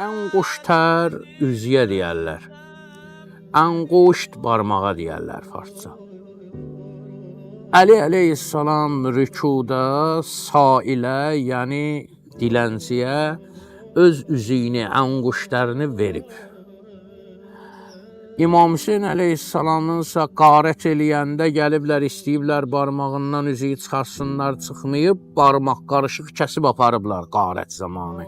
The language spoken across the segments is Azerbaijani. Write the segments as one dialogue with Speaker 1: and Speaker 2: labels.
Speaker 1: Ənquştər üzüyə deyərlər. Ənquşt barmağa deyərlər farsça. Əli əleyhissalam rükuda sailə, yəni dilənçiyə öz üzüyünü, ənquştərini verib. İmam Hüseyin əleyhissalamınsa qarət eləyəndə gəliblər, istəyiblər barmağından üzüyü çıxarsınlar, çıxmayıb, barmaq qarışıq kəsib aparıblar qarət zamanı.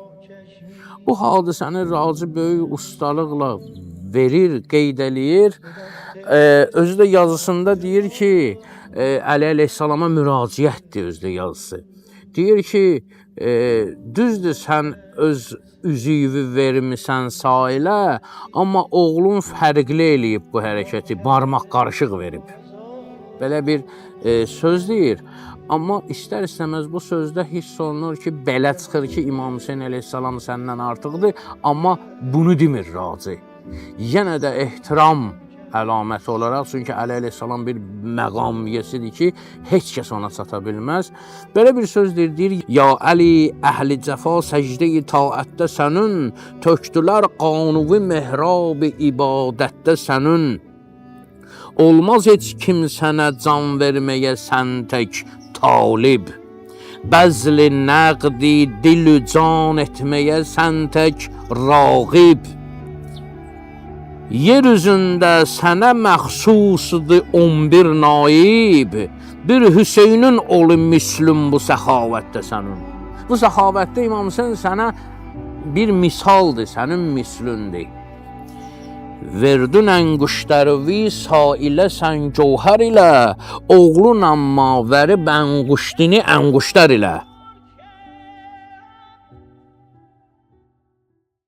Speaker 1: Bu hadisəni Raci böyük ustalıqla verir, qeyd eləyir. Özü də yazısında deyir ki, Əli əleyhissalama müraciətdir özü də yazısı. Deyir ki, düzdür sən öz üzüyü vermisən sailə, amma oğlun fərqli eləyib bu hərəkəti, barmaq qarışıq verib. Belə bir söz deyir. Amma istər-istəməz bu sözdə hiss olunur ki, belə çıxır ki, İmam Hüseyin əleyhissalam səndən artıqdır, amma bunu demir Raci. Yenə də ehtiram əlaməti olaraq, çünki Əli əleyhissalam bir məqamiyyəsidir ki, heç kəs ona çata bilməz. Belə bir sözdür, deyir, ya Əli, əhli cəfa səcdə-i taətdə sənün, tökdülər qanuvi mehrab-i ibadətdə sənün. Olmaz heç kim sənə can verməyə sən tək talib. Bəzli nəqdi dil-ü can etməyə sən tək rağib. Yer üzündə sənə məxsusdur 11 naib, bir Hüseynin olu müslüm bu səxavətdə sənin. Bu səxavətdə İmam Hüseyin sənə bir misaldır, sənin mislündür. Verdün ənquştərvi sailə sən gövhər ilə, oğlun amma verib ənquştini ənquştər ilə.